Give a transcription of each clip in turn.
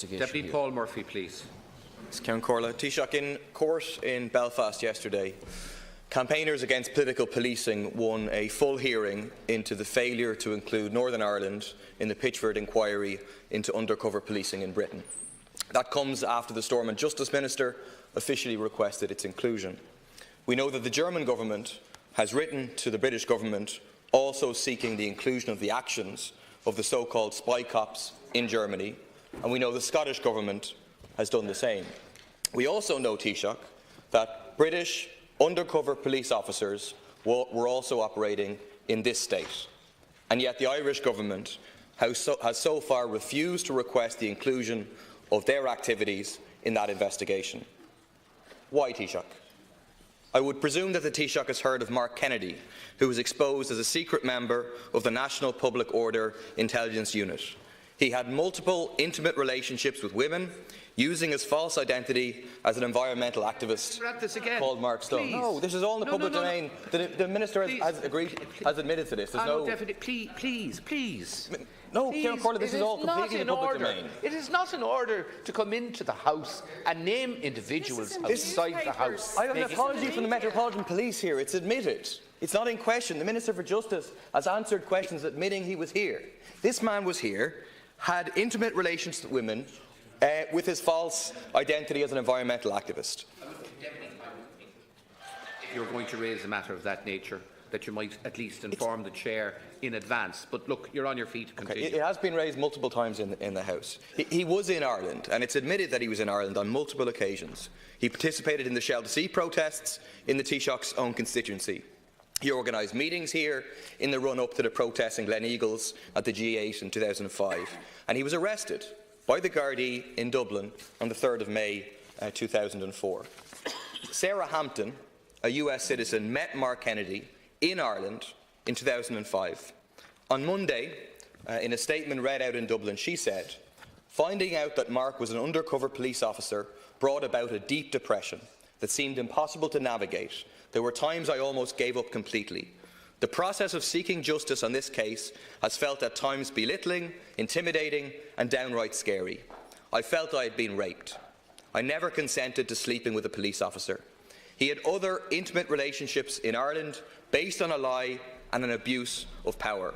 Deputy here. Paul Murphy, please. Count Corla. Taoiseach, in court in Belfast yesterday, campaigners against political policing won a full hearing into the failure to include Northern Ireland in the Pitchford inquiry into undercover policing in Britain. That comes after the Storm and Justice Minister officially requested its inclusion. We know that the German government has written to the British government also seeking the inclusion of the actions of the so-called spy cops in Germany, and we know the Scottish government has done the same. We also know, Taoiseach, that British undercover police officers were also operating in this state, and yet the Irish government has so far refused to request the inclusion of their activities in that investigation. Why, Taoiseach? I would presume that the Taoiseach has heard of Mark Kennedy, who was exposed as a secret member of the National Public Order Intelligence Unit. He had multiple intimate relationships with women, using his false identity as an environmental activist called Mark Stone. Please. No, this is all in the public domain. The Minister has admitted to this. There's no... Please. No, Count Corla, this is all completely in the public domain. It is not in order to come into the House and name individuals outside the House. I have an apology from the Metropolitan Police here. It's admitted. It's not in question. The Minister for Justice has answered questions admitting he was here. This man was here, had intimate relations with women, with his false identity as an environmental activist. If you're going to raise a matter of that nature, that you might at least inform the Chair in advance. But look, you're on your feet. Continue. Okay, it has been raised multiple times in the House. He was in Ireland, and it's admitted that he was in Ireland on multiple occasions. He participated in the Shell to Sea protests in the Taoiseach's own constituency. He organised meetings here in the run-up to the protests in Glen Eagles at the G8 in 2005, and he was arrested by the Gardaí in Dublin on the 3rd of May 2004. Sarah Hampton, a US citizen, met Mark Kennedy in Ireland in 2005. On Monday, in a statement read out in Dublin, she said, "Finding out that Mark was an undercover police officer brought about a deep depression that seemed impossible to navigate. There were times I almost gave up completely. The process of seeking justice on this case has felt at times belittling, intimidating and downright scary. I felt I had been raped. I never consented to sleeping with a police officer. He had other intimate relationships in Ireland based on a lie and an abuse of power.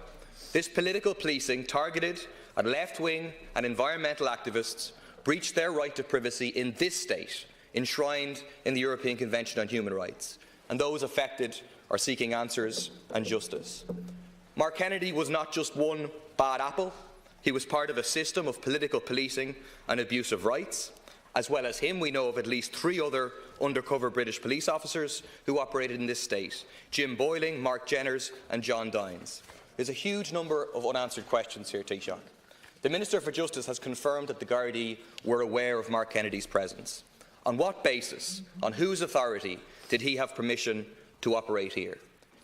This political policing targeted at left-wing and environmental activists breached their right to privacy in this state, enshrined in the European Convention on Human Rights, and those affected are seeking answers and justice. Mark Kennedy was not just one bad apple. He was part of a system of political policing and abuse of rights. As well as him, we know of at least 3 other undercover British police officers who operated in this state: Jim Boyling, Mark Jenners and John Dines. There's a huge number of unanswered questions here, Taoiseach. The Minister for Justice has confirmed that the Gardaí were aware of Mark Kennedy's presence. On what basis, on whose authority, did he have permission to operate here?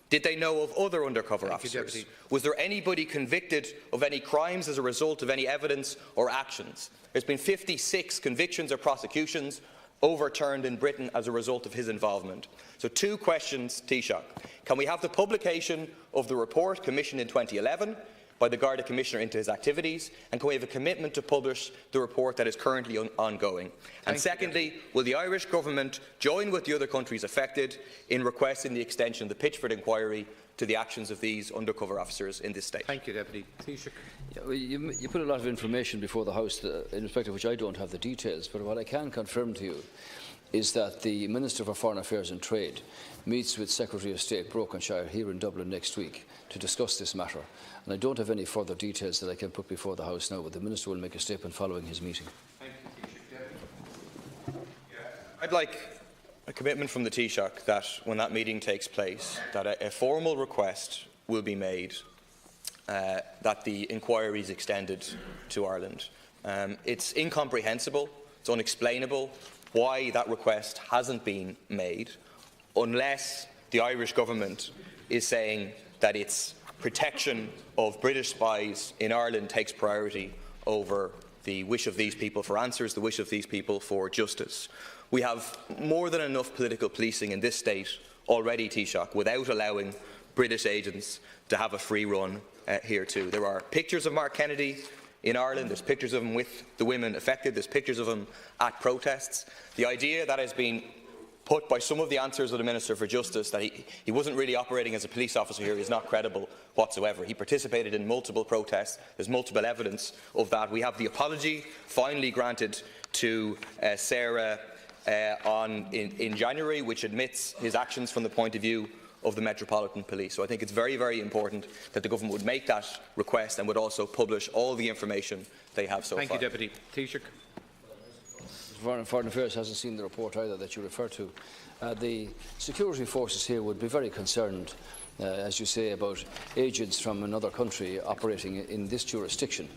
Did they know of other undercover officers? Was there anybody convicted of any crimes as a result of any evidence or actions? There's been 56 convictions or prosecutions overturned in Britain as a result of his involvement. So 2 questions, Taoiseach. Can we have the publication of the report commissioned in 2011 by the Garda Commissioner into his activities, and can we have a commitment to publish the report that is currently ongoing? And secondly, will the Irish Government join with the other countries affected in requesting the extension of the Pitchford inquiry to the actions of these undercover officers in this state? Thank you, Deputy. Taoiseach. Yeah, well, you put a lot of information before the House, in respect of which I don't have the details, but what I can confirm to you is that the Minister for Foreign Affairs and Trade meets with Secretary of State Brokenshire here in Dublin next week to discuss this matter. And I don't have any further details that I can put before the House now, but the Minister will make a statement following his meeting. Thank you, Taoiseach. I'd like a commitment from the Taoiseach that when that meeting takes place, that a formal request will be made that the inquiry is extended to Ireland. It's incomprehensible, it's unexplainable why that request hasn't been made, unless the Irish Government is saying that its protection of British spies in Ireland takes priority over the wish of these people for answers, the wish of these people for justice. We have more than enough political policing in this state already, Taoiseach, without allowing British agents to have a free run here too. There are pictures of Mark Kennedy in Ireland. There's pictures of him with the women affected. There's pictures of him at protests. The idea that has been put by some of the answers of the Minister for Justice that he wasn't really operating as a police officer here is not credible whatsoever. He participated in multiple protests. There's multiple evidence of that. We have the apology finally granted to Sarah in January, which admits his actions from the point of view of the Metropolitan Police. So I think it's very, very important that the government would make that request and would also publish all the information they have so far. Thank you, Deputy Taoiseach. Foreign Affairs hasn't seen the report either that you refer to. The security forces here would be very concerned, as you say, about agents from another country operating in this jurisdiction.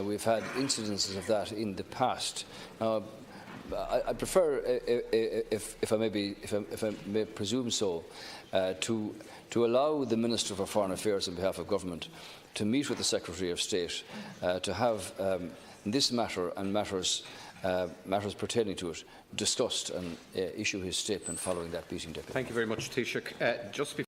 We've had incidences of that in the past. I prefer, if I may presume so, to allow the Minister for Foreign Affairs on behalf of government to meet with the Secretary of State to have this matter and matters pertaining to it discussed and issue his statement following that meeting. Deputy. Thank you very much, Taoiseach.